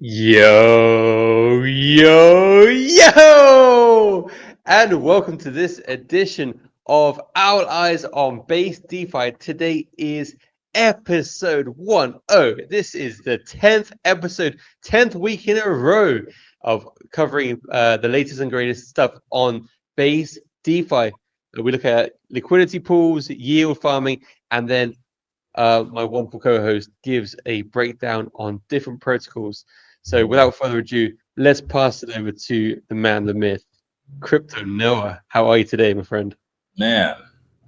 Yo, and welcome to this edition of Owl Eyes on BASE Defi. Today is episode 10. This is the 10th episode, 10th week in a row of covering the latest and greatest stuff on BASE DeFi. We look at liquidity pools, yield farming, and then my wonderful co-host gives a breakdown on different protocols. So without further ado, let's pass it over to the man, the myth, Crypto Noah. How are you today, my friend? Man,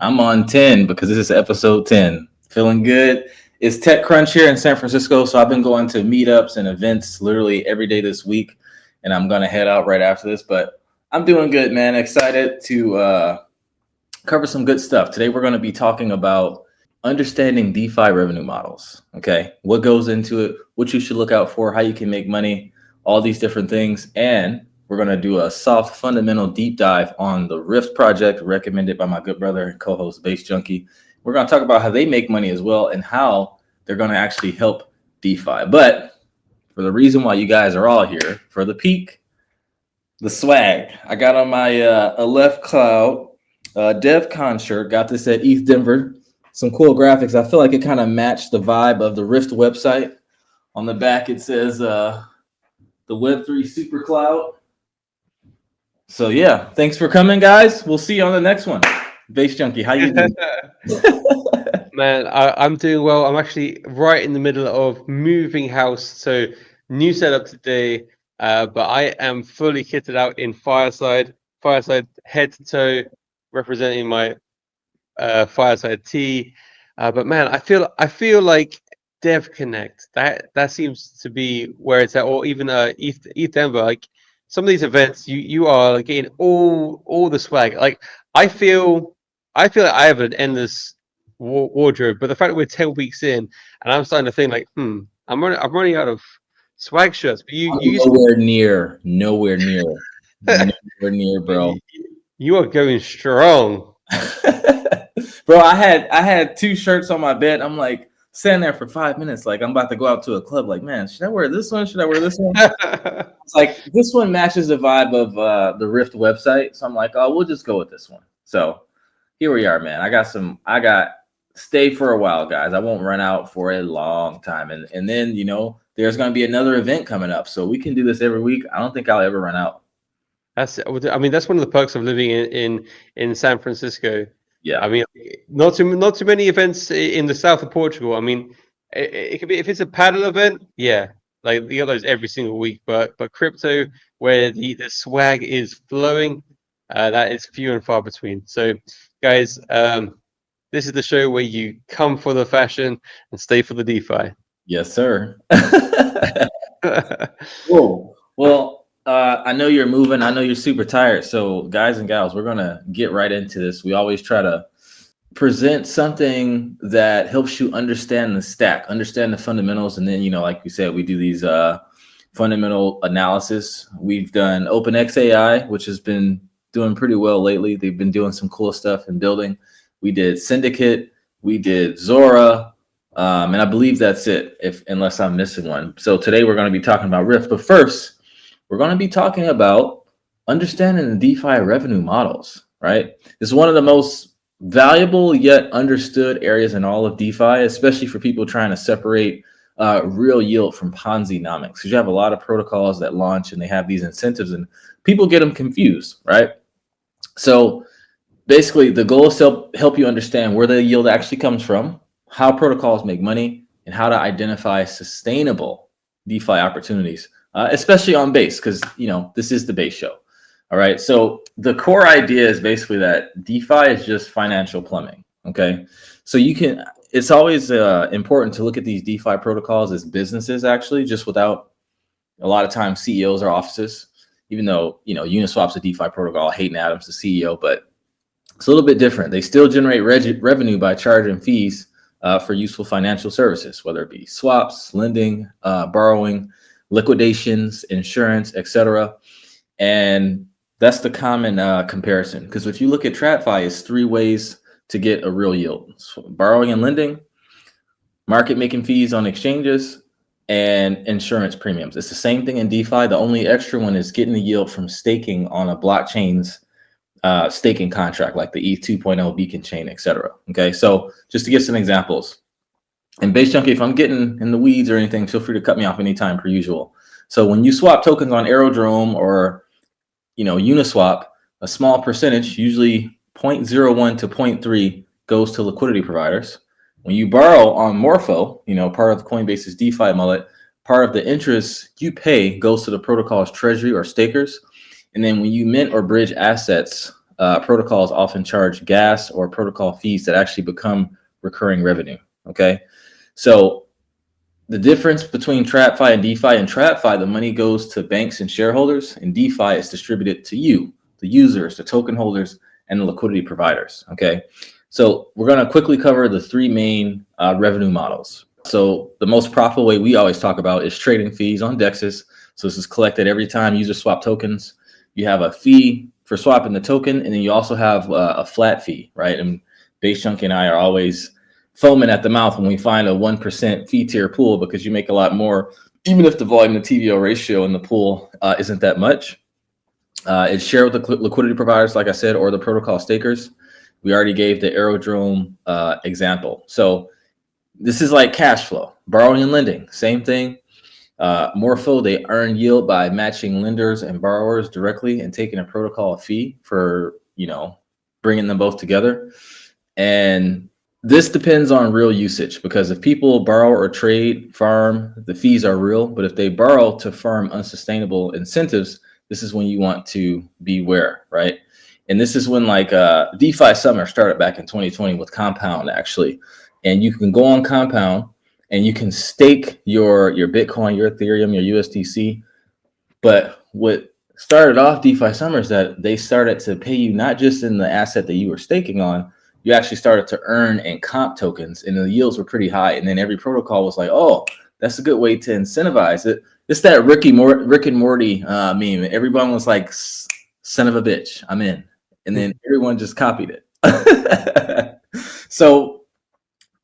I'm on 10 because this is episode 10. Feeling good. It's TechCrunch here in San Francisco, so I've been going to meetups and events literally every day this week, and I'm going to head out right after this, but I'm doing good, man. Excited to cover some good stuff. Today we're going to be talking about understanding DeFi revenue models, okay? What goes into it, what you should look out for, how you can make money, all these different things. And we're going to do a soft fundamental deep dive on the Ryft project recommended by my good brother and co-host Basejunkie. We're going to talk about how they make money as well and how they're going to actually help DeFi. But for the reason why you guys are all here, for the peak, the swag. I got on my Aleph Cloud DevCon shirt, got this at ETH Denver. Some cool graphics. I feel like it kind of matched the vibe of the Ryft website. On the back, it says the Web3 Super Cloud. So yeah, thanks for coming, guys. We'll see you on the next one. Basejunkie, how you doing? Man, I'm doing well. I'm actually right in the middle of moving house, so new setup today. But I am fully kitted out in Fireside head to toe, representing my Fireside tee. But man, I feel like Dev Connect, that seems to be where it's at, or even ETH Denver. Like some of these events, you are getting all the swag. Like I feel like I have an endless wardrobe, but the fact that we're 10 weeks in and I'm starting to think like, I'm running out of swag shirts. But you nowhere near, bro. You are going strong. Bro, I had two shirts on my bed. I'm like standing there for 5 minutes, like I'm about to go out to a club. Like, man, should I wear this one? Should I wear this one? It's like this one matches the vibe of the Ryft website. So I'm like, oh, we'll just go with this one. So here we are, man. I got stay for a while, guys. I won't run out for a long time. And then, there's gonna be another event coming up. So we can do this every week. I don't think I'll ever run out. That's one of the perks of living in San Francisco. Yeah, I mean, not too many events in the south of Portugal. I mean, it could be if it's a paddle event, yeah, like you get those every single week. But crypto, where the swag is flowing, that is few and far between. So, guys, this is the show where you come for the fashion and stay for the DeFi. Yes, sir. Whoa. Well. I know you're moving. I know you're super tired. So guys and gals, we're going to get right into this. We always try to present something that helps you understand the stack, understand the fundamentals. And then, like we said, we do these fundamental analysis. We've done OpenXAI, which has been doing pretty well lately. They've been doing some cool stuff in building. We did Syndicate. We did Zora. And I believe that's it, unless I'm missing one. So today we're going to be talking about Ryft. But first, we're going to be talking about understanding the DeFi revenue models, right? It's one of the most valuable yet understood areas in all of DeFi, especially for people trying to separate real yield from Ponzi-nomics. Because you have a lot of protocols that launch and they have these incentives and people get them confused, right? So basically the goal is to help you understand where the yield actually comes from, how protocols make money, and how to identify sustainable DeFi opportunities. Especially on Base, because this is the Base show. All right. So the core idea is basically that DeFi is just financial plumbing. Okay. So it's always important to look at these DeFi protocols as businesses, actually, just without a lot of times CEOs or offices, even though, Uniswap's a DeFi protocol. Hayden Adams, the CEO, but it's a little bit different. They still generate revenue by charging fees for useful financial services, whether it be swaps, lending, borrowing, liquidations, insurance, etc. And that's the common comparison. Because if you look at TradFi, it's 3 ways to get a real yield: so borrowing and lending, market making fees on exchanges, and insurance premiums. It's the same thing in DeFi. The only extra one is getting the yield from staking on a blockchain's staking contract, like the ETH 2.0 beacon chain, etc. Okay, so just to give some examples. And Basejunkie, if I'm getting in the weeds or anything, feel free to cut me off anytime per usual. So when you swap tokens on Aerodrome or Uniswap, a small percentage, usually 0.01 to 0.3, goes to liquidity providers. When you borrow on Morpho, part of Coinbase's DeFi mullet, part of the interest you pay goes to the protocol's treasury or stakers. And then when you mint or bridge assets, protocols often charge gas or protocol fees that actually become recurring revenue. Okay, so the difference between TradFi and DeFi, in TradFi, the money goes to banks and shareholders, and DeFi is distributed to you, the users, the token holders, and the liquidity providers. Okay, so we're going to quickly cover the three main revenue models. So the most profitable way we always talk about is trading fees on DEXs. So this is collected every time users swap tokens. You have a fee for swapping the token, and then you also have a flat fee, right? And Basejunkie and I are always foaming at the mouth when we find a 1% fee tier pool, because you make a lot more, even if the volume to TVO ratio in the pool isn't that much. It's shared with the liquidity providers, like I said, or the protocol stakers. We already gave the Aerodrome example. So this is like cash flow, borrowing and lending, same thing. Morpho, they earn yield by matching lenders and borrowers directly and taking a protocol fee for, bringing them both together. And this depends on real usage, because if people borrow or trade, farm, the fees are real. But if they borrow to farm unsustainable incentives, this is when you want to beware, right? And this is when DeFi Summer started back in 2020 with Compound, actually. And you can go on Compound and you can stake your Bitcoin, your Ethereum, your USDC. But what started off DeFi Summer is that they started to pay you not just in the asset that you were staking on, you actually started to earn in comp tokens, and the yields were pretty high. And then every protocol was like, oh, that's a good way to incentivize it. It's that Rick and Morty meme. Everyone was like, son of a bitch, I'm in. And then everyone just copied it. So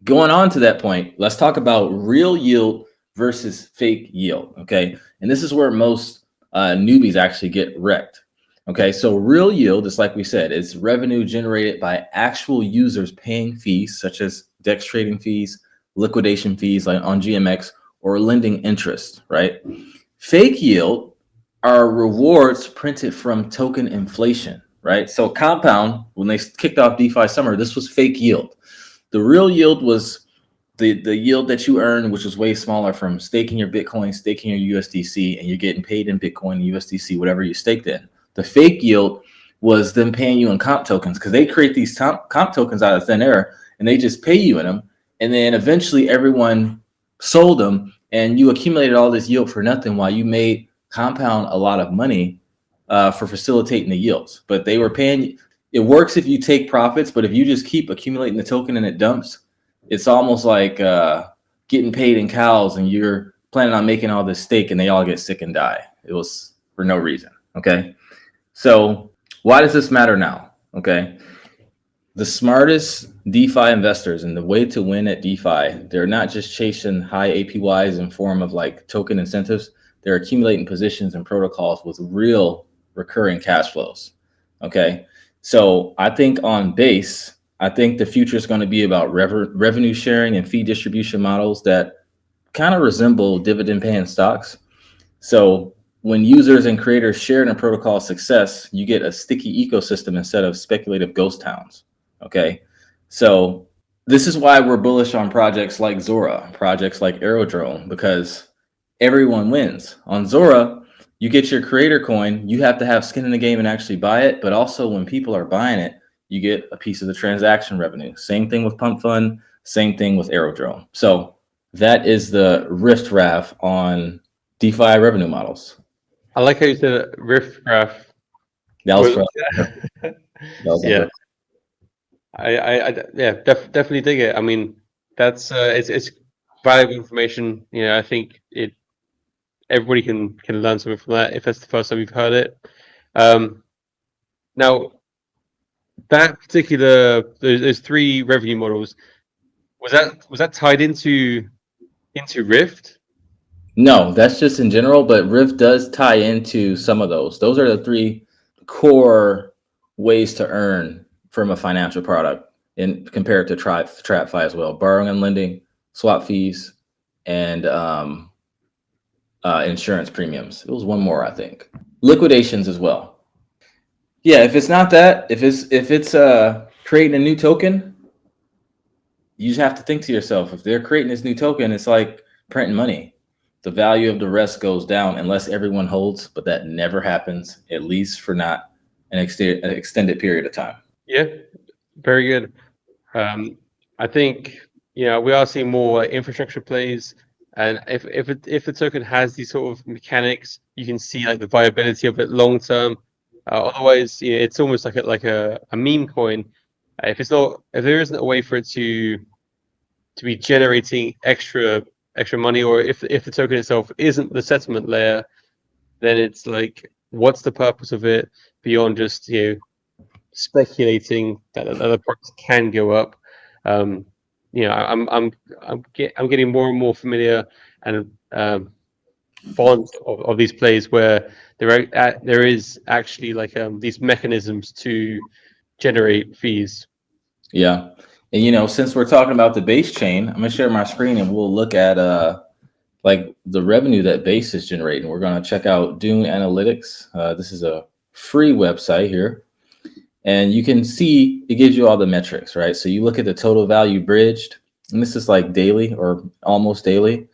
going on to that point, let's talk about real yield versus fake yield, okay? And this is where most newbies actually get wrecked. Okay, so real yield is, like we said, it's revenue generated by actual users paying fees, such as DEX trading fees, liquidation fees like on GMX, or lending interest, right? Fake yield are rewards printed from token inflation, right? So Compound, when they kicked off DeFi Summer, this was fake yield. The real yield was the yield that you earn, which is way smaller from staking your Bitcoin, staking your USDC, and you're getting paid in Bitcoin, USDC, whatever you staked in. The fake yield was them paying you in comp tokens, because they create these comp tokens out of thin air and they just pay you in them. And then eventually everyone sold them and you accumulated all this yield for nothing, while you made Compound a lot of money for facilitating the yields. But they were paying. It works if you take profits, but if you just keep accumulating the token and it dumps, it's almost like getting paid in cows and you're planning on making all this stake and they all get sick and die. It was for no reason. Okay. So why does this matter now? Okay. The smartest DeFi investors, and the way to win at DeFi, they're not just chasing high APYs in form of like token incentives. They're accumulating positions and protocols with real recurring cash flows. Okay. So I think on Base, I think the future is going to be about revenue sharing and fee distribution models that kind of resemble dividend paying stocks. So when users and creators share in a protocol's success, you get a sticky ecosystem instead of speculative ghost towns. Okay, so this is why we're bullish on projects like Zora, projects like Aerodrome, because everyone wins. On Zora, you get your creator coin, you have to have skin in the game and actually buy it, but also when people are buying it, you get a piece of the transaction revenue. Same thing with Pump Fund, same thing with Aerodrome. So that is the Ryft RAF on DeFi revenue models. I like how you said Ryft RAF. That was from, yeah. Definitely dig it. I mean, that's it's valuable information. I think everybody can learn something from that if that's the first time you've heard it. Now, that particular those three revenue models, was that tied into Ryft? No, that's just in general, but Ryft does tie into some of those. Those are the three core ways to earn from a financial product in compared to TradFi as well. Borrowing and lending, swap fees, and insurance premiums. It was one more, I think. Liquidations as well. Yeah, if it's not that, if it's creating a new token, you just have to think to yourself, if they're creating this new token, it's like printing money. The value of the rest goes down unless everyone holds, but that never happens, at least for not an extended period of time. Yeah, very good. I think we are seeing more infrastructure plays, and if the token has these sort of mechanics, you can see like the viability of it long term. Otherwise, it's almost like a meme coin. If there isn't a way for it to be generating extra money, or if the token itself isn't the settlement layer, then it's like, what's the purpose of it beyond just speculating that the price can go up? I'm getting more and more familiar and fond of these plays where there is actually like these mechanisms to generate fees. Yeah. And since we're talking about the base chain, I'm gonna share my screen and we'll look at like the revenue that Base is generating. We're gonna check out Dune Analytics. This is a free website here. And you can see it gives you all the metrics, right? So you look at the total value bridged, and this is like daily or almost daily.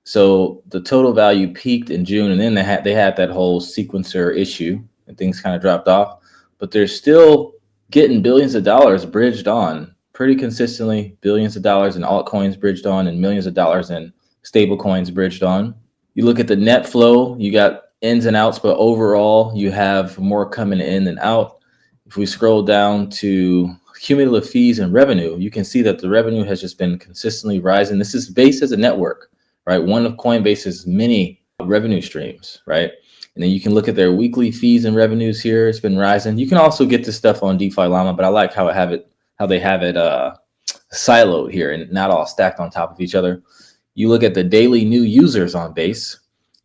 So the total value peaked in June, and then they had that whole sequencer issue, and things kind of dropped off. But they're still getting billions of dollars bridged on pretty consistently. Billions of dollars in altcoins bridged on, and millions of dollars in stable coins bridged on. You look at the net flow, you got ins and outs, but overall you have more coming in than out. If we scroll down to cumulative fees and revenue, you can see that the revenue has just been consistently rising. This is Base as a network, right? One of Coinbase's many revenue streams, right? And then you can look at their weekly fees and revenues here. It's been rising. You can also get this stuff on DeFi Llama, but I like how they have it siloed here and not all stacked on top of each other. You look at the daily new users on Base,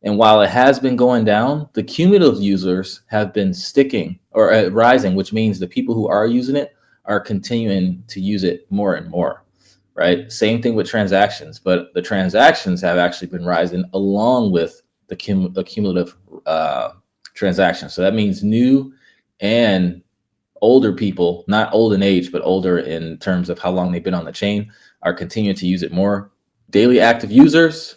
and while it has been going down, the cumulative users have been sticking or rising, which means the people who are using it are continuing to use it more and more, right? Same thing with transactions, but the transactions have actually been rising along with the cumulative transactions. So that means new and older people, not old in age, but older in terms of how long they've been on the chain, are continuing to use it more. Daily active users,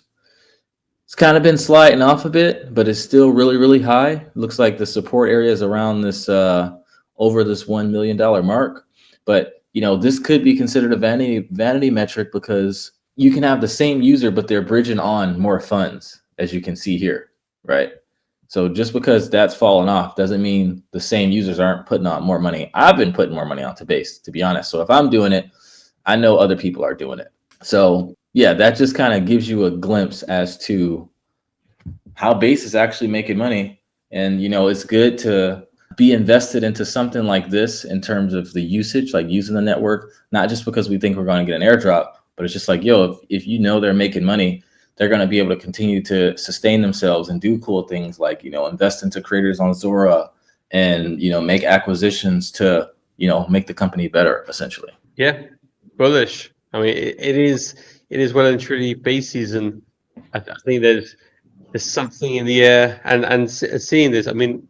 it's kind of been sliding off a bit, but it's still really, really high. Looks like the support area is around this over this $1 million mark. But this could be considered a vanity metric because you can have the same user, but they're bridging on more funds, as you can see here, right? So just because that's fallen off doesn't mean the same users aren't putting on more money. I've been putting more money onto Base, to be honest. So if I'm doing it, I know other people are doing it. So yeah, that just kind of gives you a glimpse as to how Base is actually making money. And, it's good to be invested into something like this in terms of the usage, like using the network, not just because we think we're going to get an airdrop, but it's just like, if they're making money, they're going to be able to continue to sustain themselves and do cool things like, invest into creators on Zora and, make acquisitions to, make the company better, essentially. Yeah, bullish. I mean, it is well and truly base season. I think there's something in the air, and seeing this. I mean,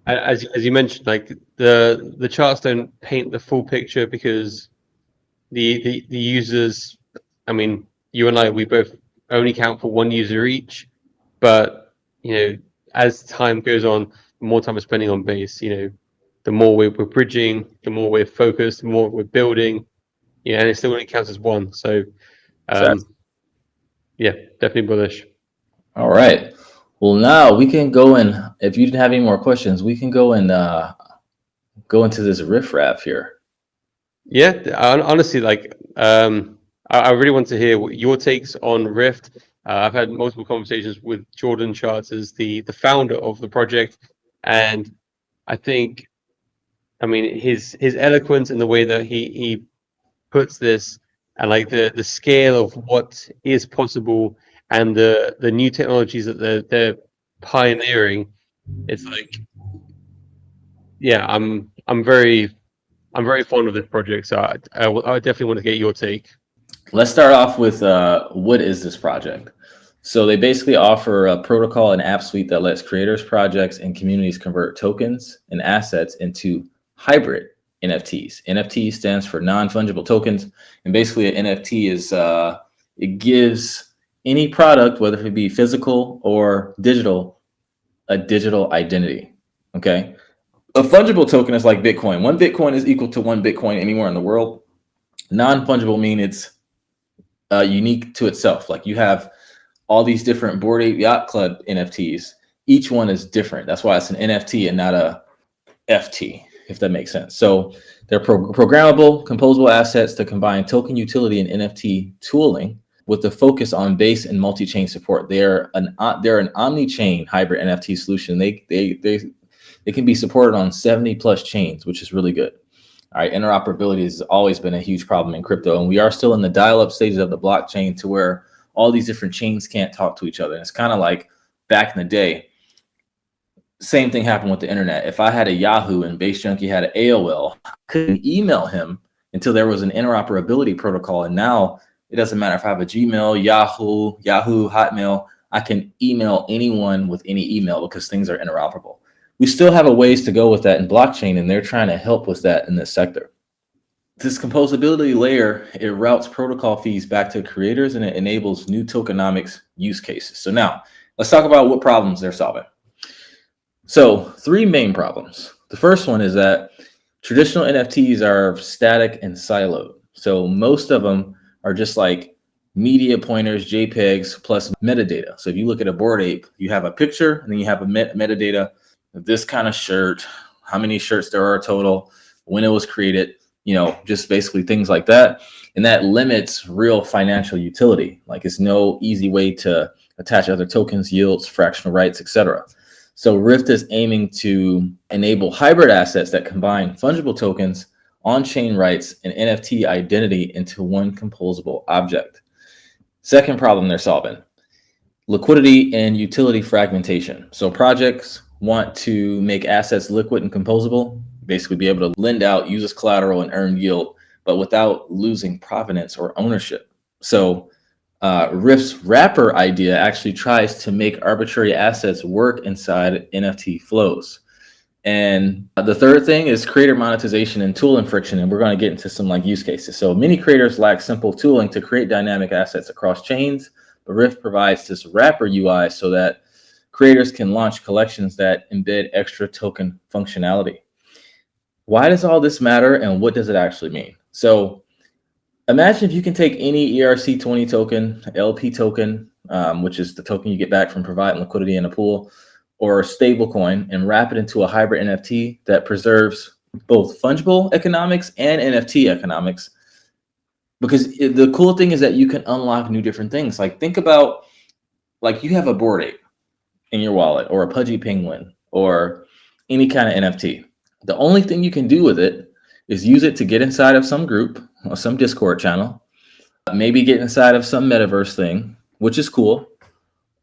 as you mentioned, like the charts don't paint the full picture because the users. I mean, you and I, we both only count for one user each, but as time goes on, the more time we're spending on base, the more we're bridging, the more we're focused, the more we're building. And it still only counts as one. So, yeah, definitely bullish. All right. Well, now we can go and if you didn't have any more questions, we can go and go into this riffraff here. Yeah, honestly, like I really want to hear what your takes on Ryft. I've had multiple conversations with Jordan Charters, the founder of the project, and I think, I mean, his eloquence and the way that he puts this, and like the scale of what is possible, and the new technologies that they're pioneering, it's like, yeah, I'm very fond of this project. So I definitely want to get your take. Let's start off with what is this project? So they basically offer a protocol and app suite that lets creators, projects, and communities convert tokens and assets into hybrid NFTs. NFT stands for non-fungible tokens, and basically an NFT is it gives any product, whether it be physical or digital, a digital identity. Okay, a fungible token is like Bitcoin. One Bitcoin is equal to one Bitcoin anywhere in the world. Non-fungible mean it's unique to itself. Like you have all these different Bored Ape Yacht Club NFTs. Each one is different. That's why it's an NFT and not a FT, if that makes sense. So they're programmable, composable assets to combine token utility and NFT tooling with the focus on base and multi-chain support. They're an omni-chain hybrid NFT solution. They can be supported on 70 plus chains, which is really good. All right, interoperability has always been a huge problem in crypto, and we are still in the dial-up stages of the blockchain to where all these different chains can't talk to each other. And it's kind of like back in the day, same thing happened with the internet. If I had a Yahoo and Basejunkie had an AOL, I couldn't email him until there was an interoperability protocol. And now it doesn't matter if I have a Gmail, Yahoo, Hotmail, I can email anyone with any email because things are interoperable. We still have a ways to go with that in blockchain, and they're trying to help with that in this sector. This composability layer, it routes protocol fees back to creators and it enables new tokenomics use cases. So now let's talk about what problems they're solving. So 3 main problems. The first one is that traditional NFTs are static and siloed. So most of them are just like media pointers, JPEGs plus metadata. So if you look at a Bored Ape, you have a picture and then you have a metadata of this kind of shirt, how many shirts there are total, when it was created, just basically things like that. And that limits real financial utility. Like it's no easy way to attach other tokens, yields, fractional rights, etc. So Ryft is aiming to enable hybrid assets that combine fungible tokens, on-chain rights, and NFT identity into one composable object. Second problem they're solving, liquidity and utility fragmentation. So projects want to make assets liquid and composable, basically be able to lend out, use as collateral, and earn yield, but without losing provenance or ownership. So Ryft's wrapper idea actually tries to make arbitrary assets work inside NFT flows. And the third thing is creator monetization and tooling friction, and we're going to get into some use cases. So many creators lack simple tooling to create dynamic assets across chains, but Ryft provides this wrapper UI so that creators can launch collections that embed extra token functionality. Why does all this matter and what does it actually mean? So imagine if you can take any ERC20 token, LP token, which is the token you get back from providing liquidity in a pool, or a stable coin, and wrap it into a hybrid NFT that preserves both fungible economics and NFT economics. Because the cool thing is that you can unlock new different things. Like think about, like you have a Bored Ape in your wallet, or a pudgy penguin, or any kind of NFT. The only thing you can do with it is use it to get inside of some group or some Discord channel, maybe get inside of some metaverse thing, which is cool,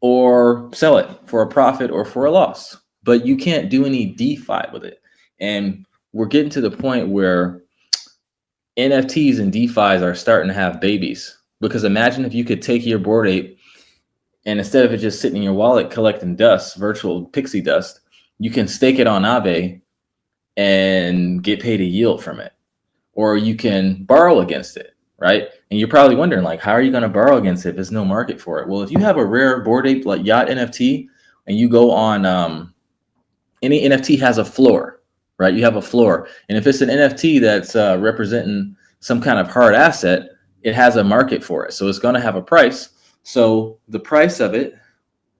or sell it for a profit or for a loss. But you can't do any DeFi with it. And we're getting to the point where NFTs and DeFis are starting to have babies. Because imagine if you could take your Bored Ape and instead of it just sitting in your wallet collecting dust, virtual pixie dust, you can stake it on Aave and get paid a yield from it. Or you can borrow against it, right? And you're probably wondering, like, how are you going to borrow against it if there's no market for it? Well, if you have a rare Bored Ape like yacht NFT and you go on, any NFT has a floor, right? You have a floor. And if it's an NFT that's representing some kind of hard asset, it has a market for it. So it's going to have a price. So the price of it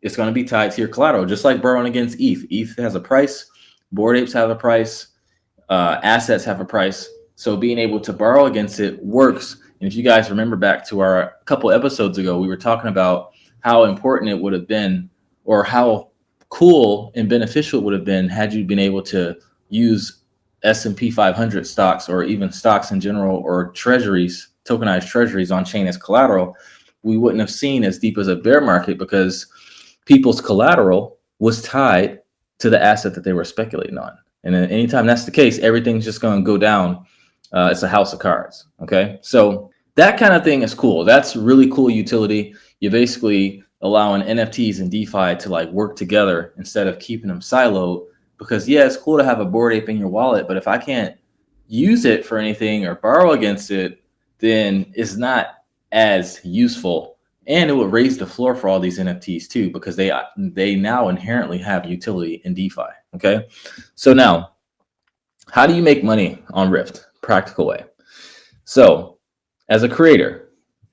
is going to be tied to your collateral, just like borrowing against ETH. ETH has a price. Bored Apes have a price. Assets have a price. So being able to borrow against it works. And if you guys remember back to our couple episodes ago, we were talking about how important it would have been, or how cool and beneficial it would have been had you been able to use S&P 500 stocks, or even stocks in general, or treasuries, tokenized treasuries on chain as collateral. we wouldn't have seen as deep as a bear market because people's collateral was tied to the asset that they were speculating on. And then anytime that's the case, everything's just going to go down. It's a house of cards. Okay. So that kind of thing is cool. That's really cool utility. You're basically allowing NFTs and DeFi to like work together instead of keeping them siloed, because yeah, it's cool to have a Bored Ape in your wallet, but if I can't use it for anything or borrow against it, then it's not as useful. And it would raise the floor for all these NFTs too, because they now inherently have utility in DeFi. Okay. So now, how do you make money on Ryft? Practical way. So as a creator,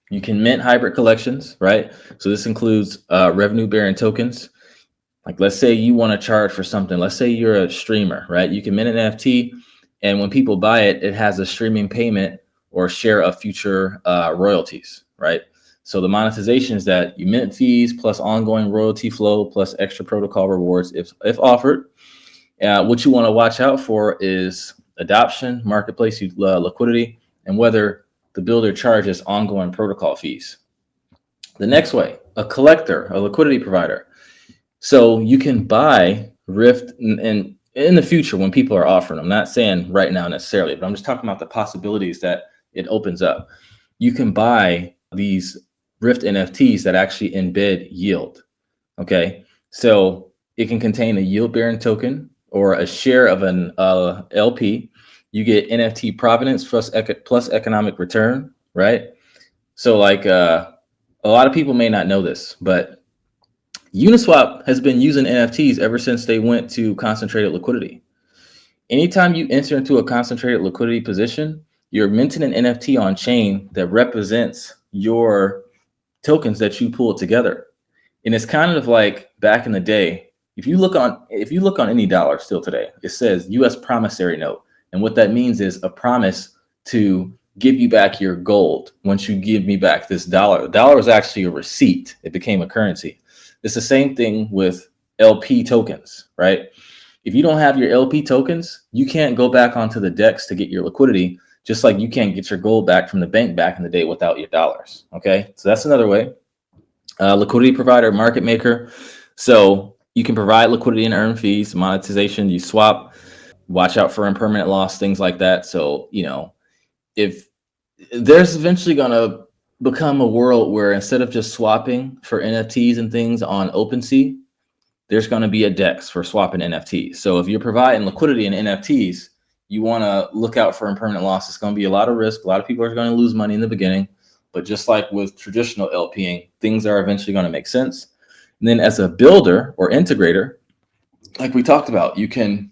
you can mint hybrid collections, right? So this includes revenue bearing tokens. Like let's say you want to charge for something. Let's say you're a streamer, right? You can mint an NFT, and when people buy it, it has a streaming payment or share of future royalties, right? So the monetization is that you mint fees plus ongoing royalty flow plus extra protocol rewards if offered. What you want to watch out for is adoption, marketplace liquidity, and whether the builder charges ongoing protocol fees. The next way, a collector, a liquidity provider. So you can buy Ryft and in the future when people are offering. I'm not saying right now necessarily, but I'm just talking about the possibilities that it opens up. You can buy these Ryft NFTs that actually embed yield. Okay, so it can contain a yield bearing token or a share of an LP. You get NFT provenance plus economic return, right? So like a lot of people may not know this, but Uniswap has been using NFTs ever since they went to concentrated liquidity. Anytime you enter into a concentrated liquidity position, you're minting an NFT on chain that represents your tokens that you pulled together. And it's kind of like back in the day, if you look on any dollar still today, it says US promissory note. And what that means is a promise to give you back your gold once you give me back this dollar. The dollar is actually a receipt. It became a currency. It's the same thing with LP tokens, right? If you don't have your LP tokens, you can't go back onto the DEX to get your liquidity, just like you can't get your gold back from the bank back in the day without your dollars. Okay, so that's another way. Liquidity provider, market maker. So you can provide liquidity and earn fees, monetization, you swap, watch out for impermanent loss, things like that. So, you know, if there's eventually going to become a world where instead of just swapping for NFTs and things on OpenSea, there's going to be a DEX for swapping NFTs. So if you're providing liquidity in NFTs, you want to look out for impermanent loss. It's going to be a lot of risk. A lot of people are going to lose money in the beginning. But just like with traditional LPing, things are eventually going to make sense. And then as a builder or integrator, like we talked about, you can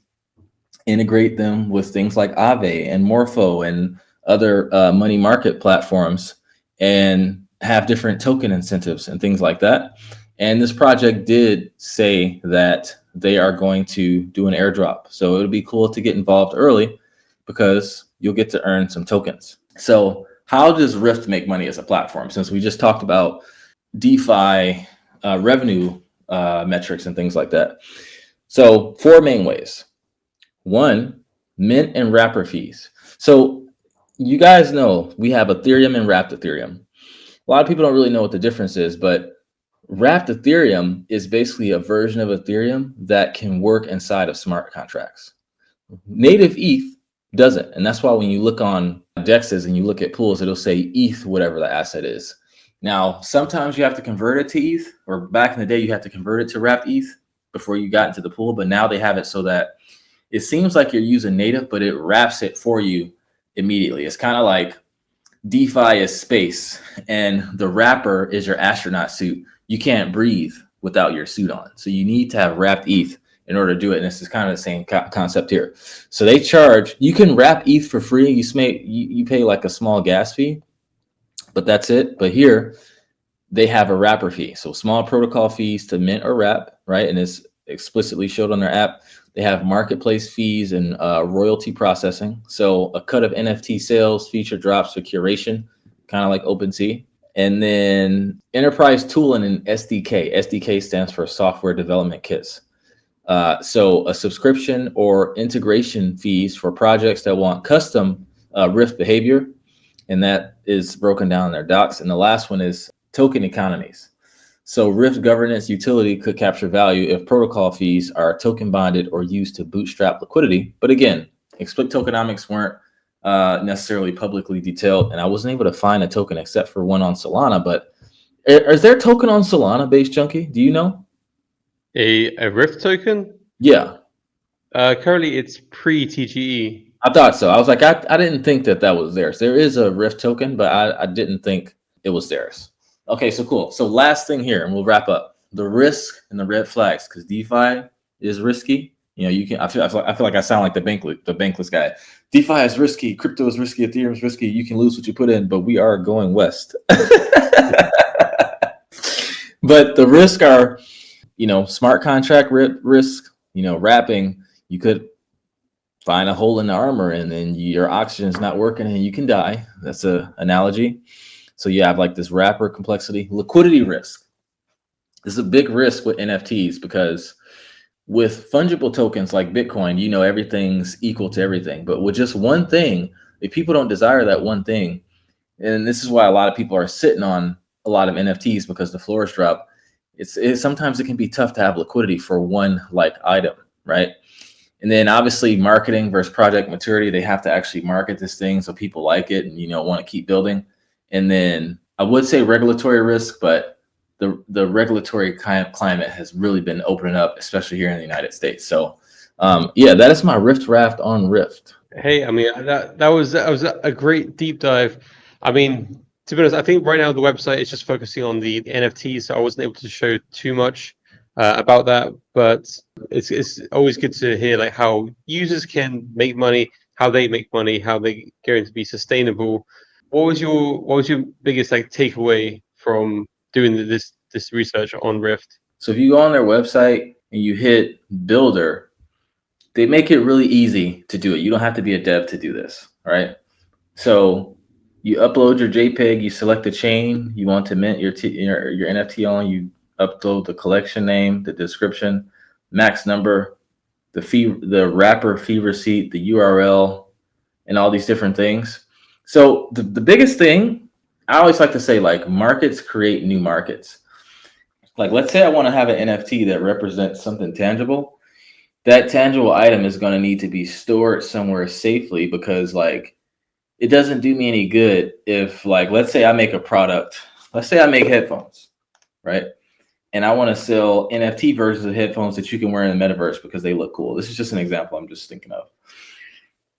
integrate them with things like Aave and Morpho and other money market platforms and have different token incentives and things like that. And this project did say that they are going to do an airdrop. So it'll be cool to get involved early because you'll get to earn some tokens. So how does Ryft make money as a platform? Since we just talked about DeFi revenue metrics and things like that. So 4 main ways. 1, mint and wrapper fees. So you guys know we have Ethereum and wrapped Ethereum. A lot of people don't really know what the difference is, but wrapped Ethereum is basically a version of Ethereum that can work inside of smart contracts. Native ETH doesn't. And that's why when you look on DEXs and you look at pools, it'll say ETH, whatever the asset is. Now, sometimes you have to convert it to ETH, or back in the day, you had to convert it to wrapped ETH before you got into the pool. But now they have it so that it seems like you're using native, but it wraps it for you immediately. It's kind of like DeFi is space and the wrapper is your astronaut suit. You can't breathe without your suit on. So you need to have wrapped ETH in order to do it. And this is kind of the same concept here. So they charge, you can wrap ETH for free. You pay like a small gas fee, but that's it. But here they have a wrapper fee. So small protocol fees to mint or wrap, right? And it's explicitly showed on their app. They have marketplace fees and royalty processing. So a cut of NFT sales, feature drops for curation, kind of like OpenSea. And then enterprise tooling and SDK. SDK stands for software development kits. So a subscription or integration fees for projects that want custom Ryft behavior. And that is broken down in their docs. And the last one is token economies. So Ryft governance utility could capture value if protocol fees are token bonded or used to bootstrap liquidity. But again, explicit tokenomics weren't necessarily publicly detailed, and I wasn't able to find a token except for one on Solana. But is there a token on Solana, Basejunkie? Do you know? A Ryft token? Yeah. Currently, it's pre-TGE. I thought so. I was like, I didn't think that was theirs. There is a Ryft token, but I didn't think it was theirs. Okay, so cool. So last thing here, and we'll wrap up. The risk and the red flags, because DeFi is risky. You know, you can. I feel like I sound like the bankless guy. DeFi is risky. Crypto is risky. Ethereum is risky. You can lose what you put in, but we are going west. But the risk are, you know, smart contract risk. You know, wrapping. You could find a hole in the armor, and then your oxygen is not working, and you can die. That's an analogy. So you have like this wrapper complexity. Liquidity risk. This is a big risk with NFTs because with fungible tokens like Bitcoin, you know, everything's equal to everything. But with just one thing, if people don't desire that one thing, and this is why a lot of people are sitting on a lot of NFTs because the floors drop. Sometimes it can be tough to have liquidity for one like item, right? And then obviously marketing versus project maturity, they have to actually market this thing so people like it and, you know, want to keep building. And then I would say regulatory risk, but the regulatory climate has really been opening up, especially here in the United States. So yeah, that is my Rift Raft on Rift. Hey, I mean, that was a great deep dive. I mean, to be honest, I think right now the website is just focusing on the NFTs, so I wasn't able to show too much about that. But it's always good to hear like how users can make money, how they make money, how they going to be sustainable. What was your biggest like takeaway from doing this research on Rift? So if you go on their website and you hit builder, they make it really easy to do it. You don't have to be a dev to do this, all right? So you upload your JPEG, you select the chain you want to mint your NFT on, you upload the collection name, the description, max number, the fee, the wrapper fee receipt, the URL, and all these different things. So the biggest thing, I always like to say, like, markets create new markets. Like, let's say I want to have an NFT that represents something tangible. That tangible item is going to need to be stored somewhere safely because, like, it doesn't do me any good if, like, let's say I make a product. Let's say I make headphones, right? And I want to sell NFT versions of headphones that you can wear in the metaverse because they look cool. This is just an example I'm just thinking of.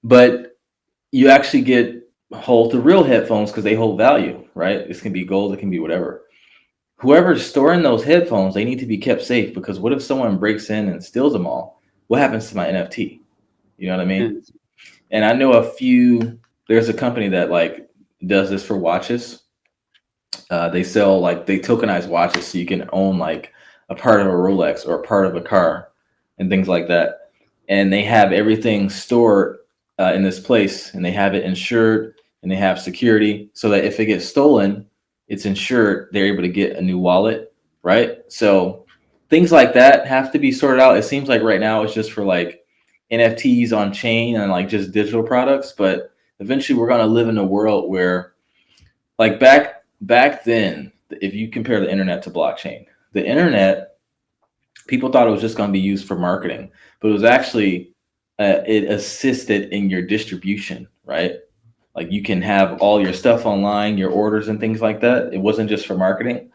But you actually hold the real headphones because they hold value, right? This can be gold, it can be whatever. Whoever's storing those headphones, they need to be kept safe because what if someone breaks in and steals them all? What happens to my NFT? You know what I mean? And I know there's a company that like does this for watches. They sell they tokenize watches so you can own like a part of a Rolex or a part of a car and things like that. And they have everything stored in this place, and they have it insured, and they have security so that if it gets stolen, it's insured. They're able to get a new wallet, right? So things like that have to be sorted out. It seems like right now it's just for like NFTs on chain and like just digital products, but eventually we're going to live in a world where like back then, if you compare the internet to blockchain, the internet, people thought it was just going to be used for marketing, but it was actually it assisted in your distribution, right? Like you can have all your stuff online, your orders and things like that. It wasn't just for marketing.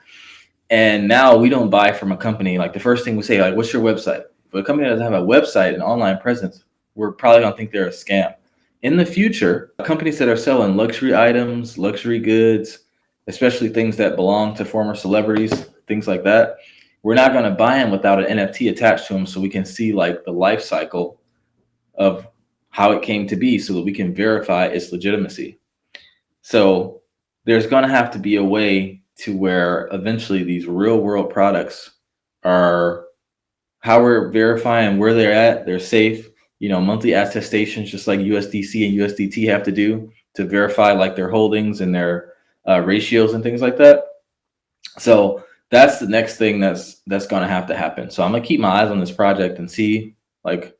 And now we don't buy from a company. Like the first thing we say, like, what's your website? If a company doesn't have a website and online presence, we're probably gonna think they're a scam. In the future, companies that are selling luxury items, luxury goods, especially things that belong to former celebrities, things like that, we're not gonna buy them without an NFT attached to them so we can see like the life cycle of how it came to be so that we can verify its legitimacy. So there's going to have to be a way to where eventually these real world products are how we're verifying where they're at. They're safe, you know, monthly attestations, just like USDC and USDT have to do to verify like their holdings and their ratios and things like that. So that's the next thing that's going to have to happen. So I'm going to keep my eyes on this project and see like,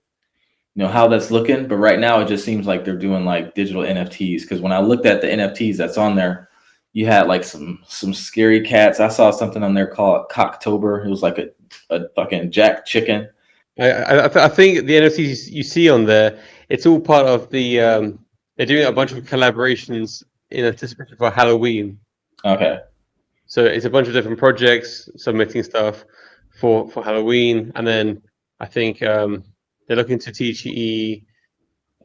you know, how that's looking. But right now it just seems like they're doing like digital NFTs. Because when I looked at the NFTs that's on there, You had like some scary cats. I saw something on there called Cocktober. It was like a fucking jack chicken. I think the NFTs you see on there, it's all part of the. They're doing a bunch of collaborations in anticipation for Halloween. Okay. So it's a bunch of different projects submitting stuff for Halloween, and then I think they're looking to TGE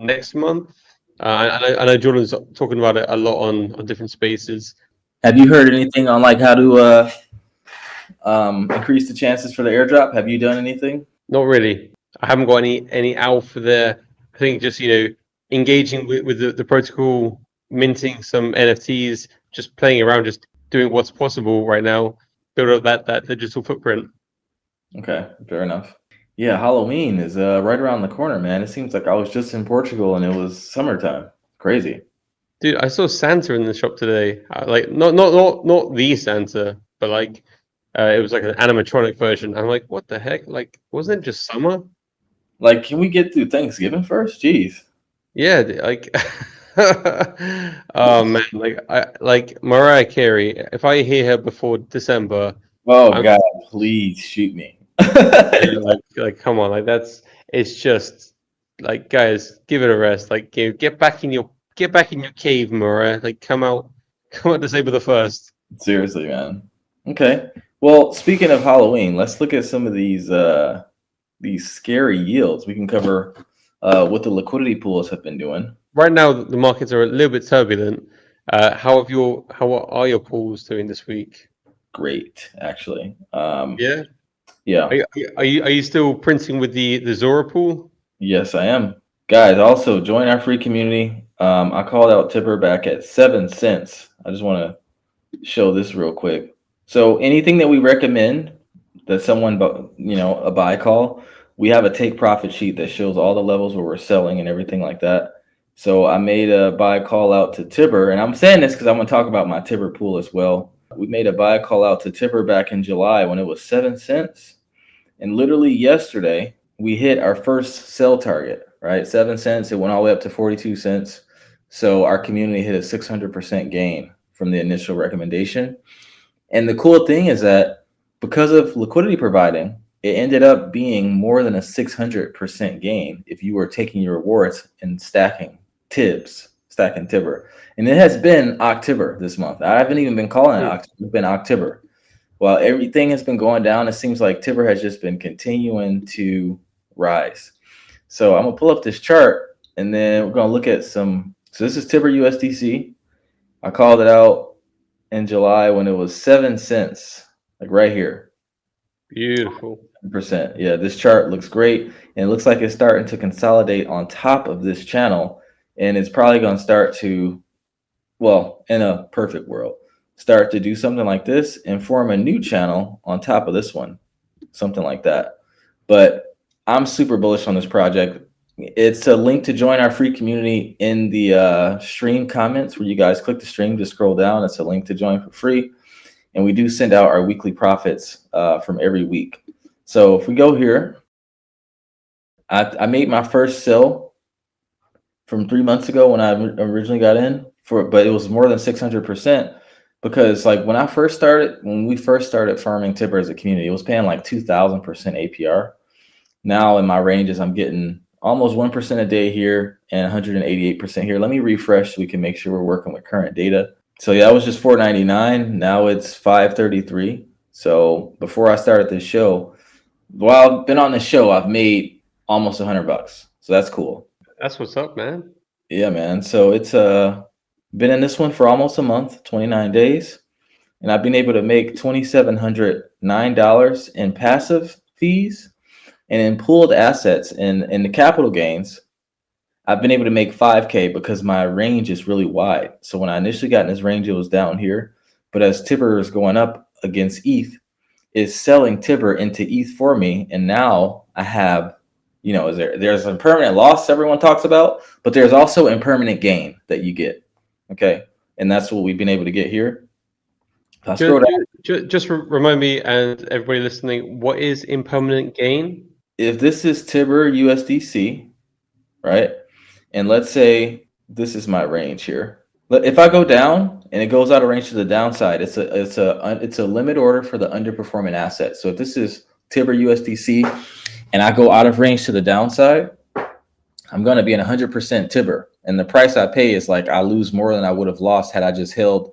next month. I know Jordan's talking about it a lot on different spaces. Have you heard anything on like how to increase the chances for the airdrop? Have you done anything? Not really. I haven't got any alpha there. I think just engaging with the protocol, minting some NFTs, just playing around, just doing what's possible right now, build up that digital footprint. Okay, fair enough. Yeah, Halloween is right around the corner, man. It seems like I was just in Portugal and it was summertime. Crazy. Dude, I saw Santa in the shop today. Like not the Santa, but like it was like an animatronic version. I'm like, what the heck? Like, wasn't it just summer? Like, can we get through Thanksgiving first? Jeez. Yeah, like oh man, like Mariah Carey. If I hear her before December, Oh I'm God, please shoot me. like come on, like it's just like guys, give it a rest. Like get back in your cave, Mariah. Like come out December the 1st. Seriously, man. Okay. Well, speaking of Halloween, let's look at some of these scary yields. We can cover what the liquidity pools have been doing. Right now, the markets are a little bit turbulent. How are your pools doing this week? Great, actually. Yeah. Yeah. Are you still printing with the Zora pool? Yes, I am. Guys, also join our free community. I called out Tipper back at 7 cents. I just want to show this real quick. So anything that we recommend that someone, a buy call, we have a take profit sheet that shows all the levels where we're selling and everything like that. So I made a buy call out to Tibber, and I'm saying this because I'm going to talk about my Tibber pool as well. We made a buy call out to Tibber back in July when it was 7 cents. And literally yesterday, we hit our first sell target, right? 7 cents. It went all the way up to 42 cents. So our community hit a 600% gain from the initial recommendation. And the cool thing is that because of liquidity providing, it ended up being more than a 600% gain if you were taking your rewards and stacking Tibber. And it has been October this month. I haven't even been calling it October. It's been October. While everything has been going down, it seems like Tibber has just been continuing to rise. So I'm going to pull up this chart, and then we're going to look at some. So this is Tibber USDC. I called it out in July when it was 7 cents, like right here. Beautiful. %. Yeah, this chart looks great, and it looks like it's starting to consolidate on top of this channel, and it's probably going to start to, well, in a perfect world, start to do something like this and form a new channel on top of this one, something like that. But I'm super bullish on this project. It's a link to join our free community in the stream comments where you guys click the stream to scroll down. It's a link to join for free. And we do send out our weekly profits from every week. So if we go here, I made my first sell from 3 months ago when I originally got in but it was more than 600%. Because like when we first started farming Tibber as a community, it was paying like 2,000% APR. Now in my ranges, I'm getting almost 1% a day here and 188% here. Let me refresh so we can make sure we're working with current data. So yeah, it was just $4.99. Now it's $5.33. So before I started this show, while I've been on the show, I've made almost $100. So that's cool. That's what's up, man. Yeah, man. So it's been in this one for almost a month, 29 days, and I've been able to make $2,709 in passive fees, and in pooled assets in the capital gains, I've been able to make 5K because my range is really wide. So when I initially got in this range, it was down here, but as Tibber is going up against ETH, it's selling Tibber into ETH for me, and now I have, there's impermanent loss everyone talks about, but there's also impermanent gain that you get. Okay, and that's what we've been able to get here. Just remind me and everybody listening, what is impermanent gain? If this is Tibber USDC, right, and let's say this is my range here. If I go down and it goes out of range to the downside, it's a limit order for the underperforming asset. So if this is Tibber USDC and I go out of range to the downside, I'm going to be in 100% Tibber, and the price I pay is like I lose more than I would have lost had I just held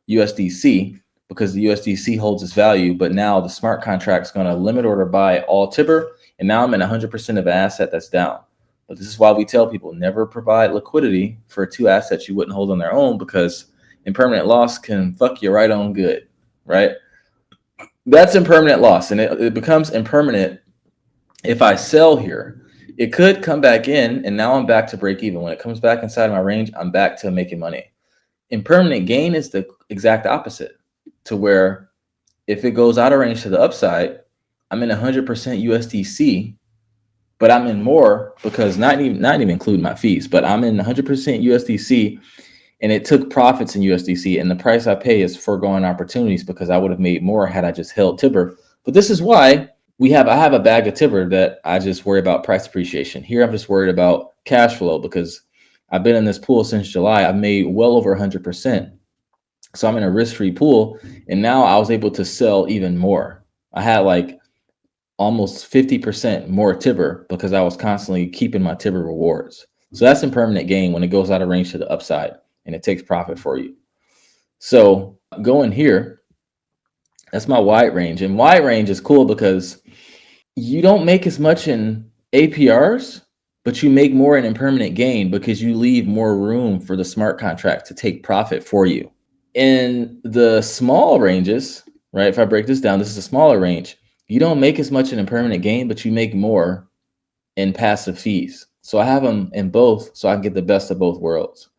USDC, because the USDC holds its value. But now the smart contract is going to limit order buy all Tibber, and now I'm in 100% of an asset that's down. But this is why we tell people never provide liquidity for two assets you wouldn't hold on their own, because impermanent loss can fuck you right on good, right? That's impermanent loss, and it becomes impermanent if I sell here. It could come back in, and now I'm back to break even. When it comes back inside my range, I'm back to making money. Impermanent gain is the exact opposite, to where if it goes out of range to the upside, I'm in 100% USDC, but I'm in more because not even including my fees, but I'm in 100% USDC, and it took profits in USDC, and the price I pay is foregoing opportunities because I would have made more had I just held Tibber. But this is why I have a bag of Tibber that I just worry about price appreciation. Here I'm just worried about cash flow because I've been in this pool since July. I've made well over 100%. So I'm in a risk-free pool, and now I was able to sell even more. I had like almost 50% more Tibber because I was constantly keeping my Tibber rewards. So that's impermanent gain when it goes out of range to the upside and it takes profit for you. So going here, that's my wide range. And wide range is cool because you don't make as much in APRs, but you make more in impermanent gain because you leave more room for the smart contract to take profit for you. In the small ranges, right? If I break this down, this is a smaller range. You don't make as much in impermanent gain, but you make more in passive fees. So I have them in both so I can get the best of both worlds.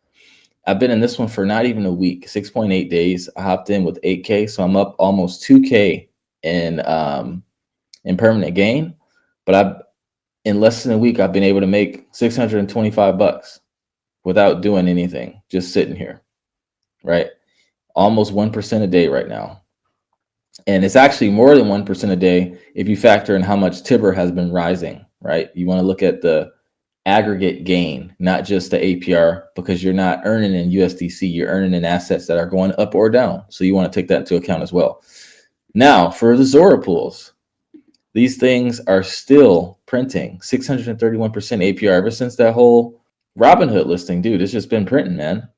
I've been in this one for not even a week, 6.8 days. I hopped in with 8K, so I'm up almost 2K in impermanent gain. But in less than a week, I've been able to make $625 without doing anything, just sitting here, right? Almost 1% a day right now. And it's actually more than 1% a day if you factor in how much Tibber has been rising, right? You want to look at the aggregate gain, not just the APR, because you're not earning in USDC, you're earning in assets that are going up or down. So you want to take that into account as well. Now, for the Zora pools, these things are still printing 631% APR ever since that whole Robinhood listing, dude. It's just been printing, man.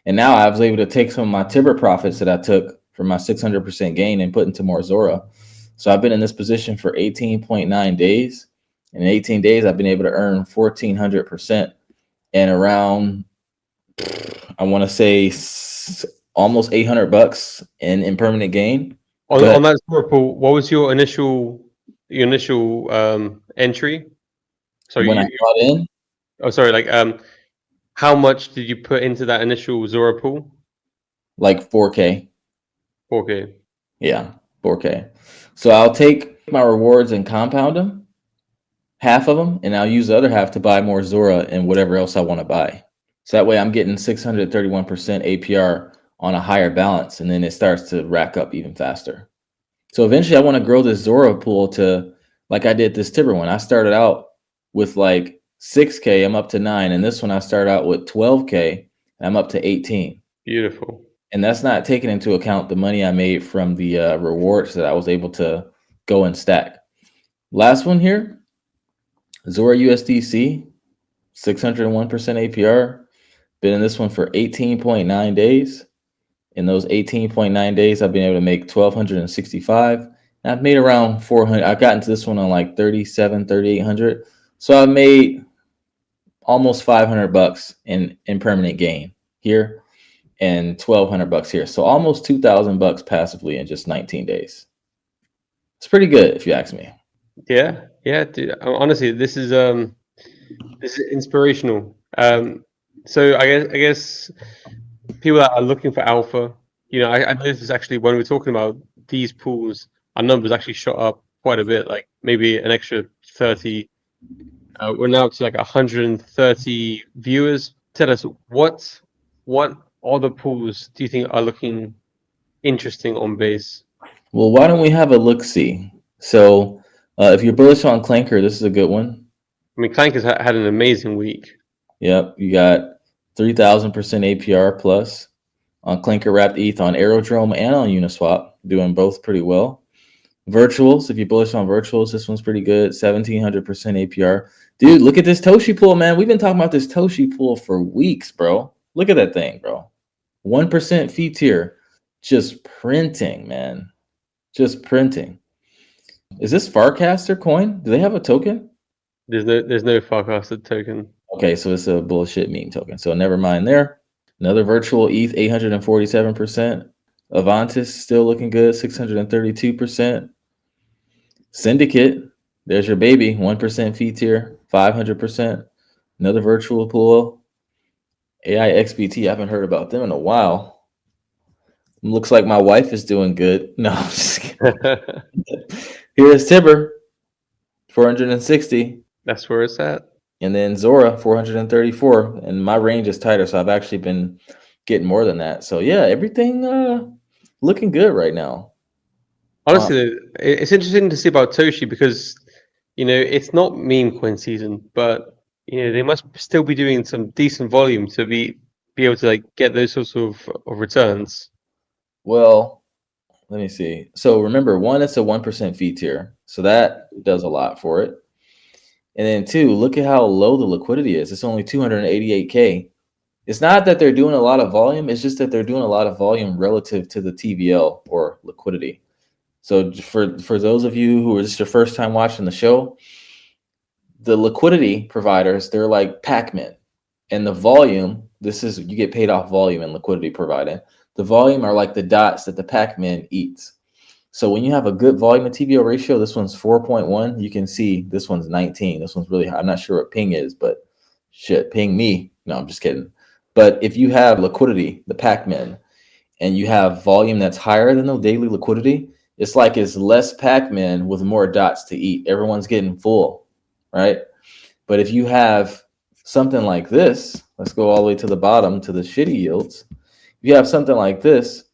And now I was able to take some of my Tibber profits that I took from my 600% gain and put into more Zora. So I've been in this position for 18.9 days. In 18 days, I've been able to earn 1,400% and around, I want to say almost $800 in impermanent gain. On that Zora pool, what was your initial entry? So when I got in? Oh, sorry. Like, how much did you put into that initial Zora pool? Like 4K. 4K. Yeah, 4K. So I'll take my rewards and compound them, half of them, and I'll use the other half to buy more Zora and whatever else I want to buy. So that way I'm getting 631% APR on a higher balance, and then it starts to rack up even faster. So eventually I want to grow this Zora pool to, like I did this Tibber one. I started out with like 6K, I'm up to 9. And this one I started out with 12K, and I'm up to 18. Beautiful. And that's not taking into account the money I made from the rewards that I was able to go and stack. Last one here, Zora USDC, 601% APR. Been in this one for 18.9 days. In those 18.9 days, I've been able to make 1,265. And I've made around 400. I got into this one on like 3,800. So I made almost $500 in impermanent gain here and $1,200 here. So almost $2,000 passively in just 19 days. It's pretty good if you ask me. Yeah, dude. Honestly, this is inspirational. So I guess people that are looking for alpha, I know this is actually when we're talking about these pools, our numbers actually shot up quite a bit, like maybe an extra 30. We're now up to like 130 viewers. Tell us what other pools do you think are looking interesting on Base? Well, why don't we have a look-see? So if you're bullish on Clanker, this is a good one. I mean, Clanker's had an amazing week. Yep, you got 3,000% APR plus. on Clinker Wrapped ETH on Aerodrome and on Uniswap, doing both pretty well. Virtuals, if you're bullish on virtuals, this one's pretty good. 1700% APR. Dude, look at this Toshi pool, man. We've been talking about this Toshi pool for weeks, bro. Look at that thing, bro. 1% fee tier. Just printing, man. Just printing. Is this Farcaster coin? Do they have a token? There's no Farcaster token. Okay, so it's a bullshit meme token. So never mind there. Another virtual ETH, 847%. Avantis still looking good, 632%. Syndicate, there's your baby, 1% fee tier, 500%. Another virtual pool. AI XBT, I haven't heard about them in a while. Looks like my wife is doing good. No, I'm just kidding. Here's Tibber, 460. That's where it's at. And then Zora, 434. And my range is tighter, so I've actually been getting more than that. So yeah, everything looking good right now. Honestly, it's interesting to see about Toshi because, it's not meme coin season, but they must still be doing some decent volume to be able to get those sorts of returns. Well, let me see. So remember, one, it's a 1% fee tier, so that does a lot for it. And then two, look at how low the liquidity is. It's only 288K. It's not that they're doing a lot of volume. It's just that they're doing a lot of volume relative to the TVL or liquidity. So for those of you who are just your first time watching the show, the liquidity providers, they're like Pac-Man. And the volume, you get paid off volume and liquidity providing. The volume are like the dots that the Pac-Man eats. So when you have a good volume to TVL ratio, this one's 4.1. You can see this one's 19. This one's really high. I'm not sure what ping is, but shit, ping me. No, I'm just kidding. But if you have liquidity, the Pac-Man, and you have volume that's higher than the daily liquidity, it's like it's less Pac-Man with more dots to eat. Everyone's getting full, right? But if you have something like this, let's go all the way to the bottom to the shitty yields. If you have something like this,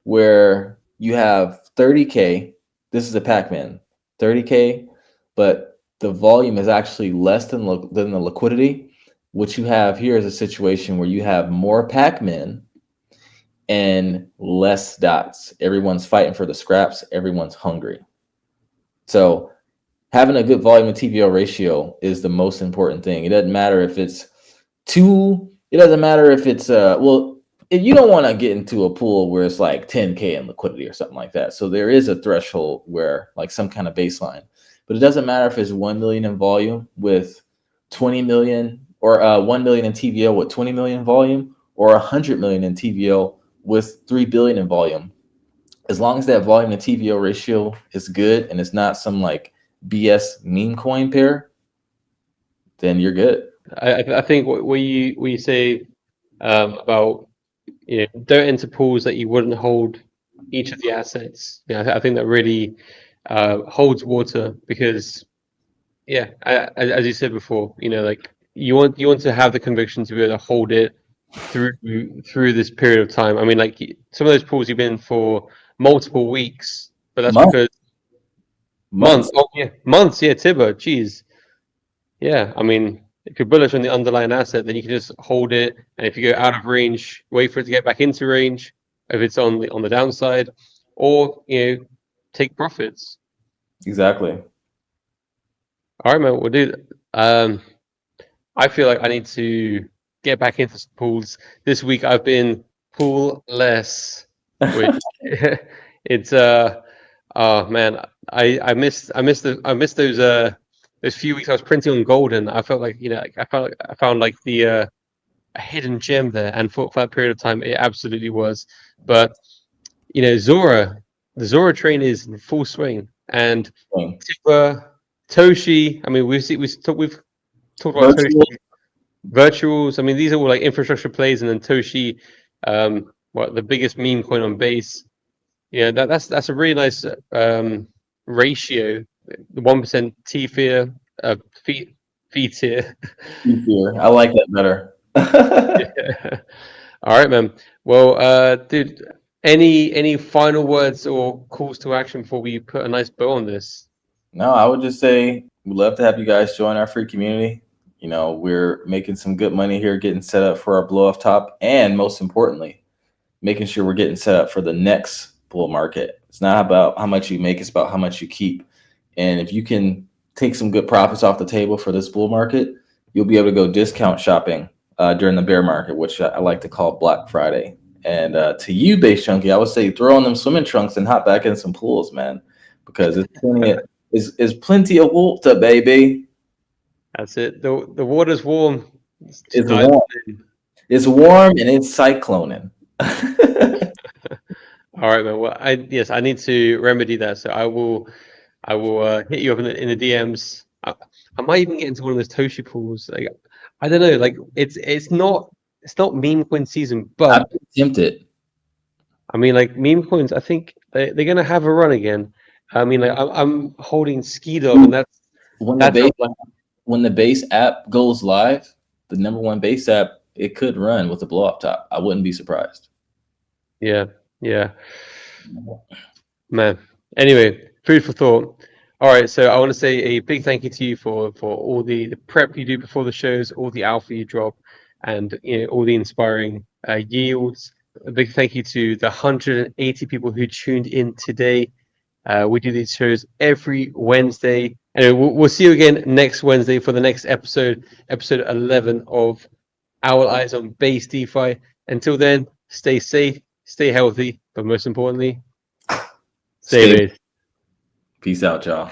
where you have 30K, this is a Pac-Man, 30K, but the volume is actually less than the liquidity. What you have here is a situation where you have more Pac-Man and less dots. Everyone's fighting for the scraps. Everyone's hungry. So having a good volume to TVL ratio is the most important thing. It doesn't matter if it's two. It doesn't matter if it's if you don't want to get into a pool where it's like 10K in liquidity or something like that. So there is a threshold where like some kind of baseline, but it doesn't matter if it's 1 million in volume with 20 million or 1 million in TVL with 20 million volume or 100 million in TVL with 3 billion in volume. As long as that volume to TVL ratio is good and it's not some like BS meme coin pair, then you're good. I think what you say about don't enter pools that you wouldn't hold each of the assets. I think that really holds water because as you said before, you want to have the conviction to be able to hold it through this period of time. I mean, like some of those pools you've been for multiple weeks, but that's because months. Oh yeah, months. Yeah, Tibber. Geez. Yeah, I mean, if you're bullish on the underlying asset, then you can just hold it, and if you go out of range, wait for it to get back into range. If it's on the downside, or take profits. Exactly. All right, man. We'll do. I feel like I need to get back into some pools this week. I've been pool-less, which it's oh man, I missed those few weeks I was printing on golden. I felt like I found like the a hidden gem there, and for that period of time it absolutely was. But the Zora train is in full swing, and Toshi. I mean, we've talked about Toshi. Virtuals. I mean, these are all like infrastructure plays, and then Toshi, the biggest meme coin on Base. That's a really nice ratio. The 1% T tier, fee tier. I like that better. Yeah. All right, man. Well, dude, any final words or calls to action before we put a nice bow on this? No, I would just say we'd love to have you guys join our free community. We're making some good money here, getting set up for our blow off top, and most importantly, making sure we're getting set up for the next bull market. It's not about how much you make, it's about how much you keep. And if you can take some good profits off the table for this bull market, you'll be able to go discount shopping during the bear market, which I like to call Black Friday. And to you, Basejunkie, I would say throw on them swimming trunks and hop back in some pools, man, because it's plenty of water, baby. That's it. The water's warm. It's warm. It's warm and it's cycloning. All right, man. Well, I need to remedy that. So I will hit you up in the DMs. I might even get into one of those Toshi pools. Like, I don't know. Like it's not meme coin season, but I'm tempted. I mean, like meme coins, I think they're gonna have a run again. I mean, like I'm holding Ski Dog, and that's when the base app goes live, the #1 base app, it could run with a blow up top. I wouldn't be surprised. Yeah, man. Anyway, food for thought. All right, so I want to say a big thank you to you for all the prep you do before the shows, all the alpha you drop, and all the inspiring yields. A big thank you to the 180 people who tuned in today. We do these shows every Wednesday. Anyway, we'll see you again next Wednesday for the next episode 11 of Owl Eyez on BASE DeFi. Until then, stay safe, stay healthy, but most importantly, stay based. Peace out, y'all.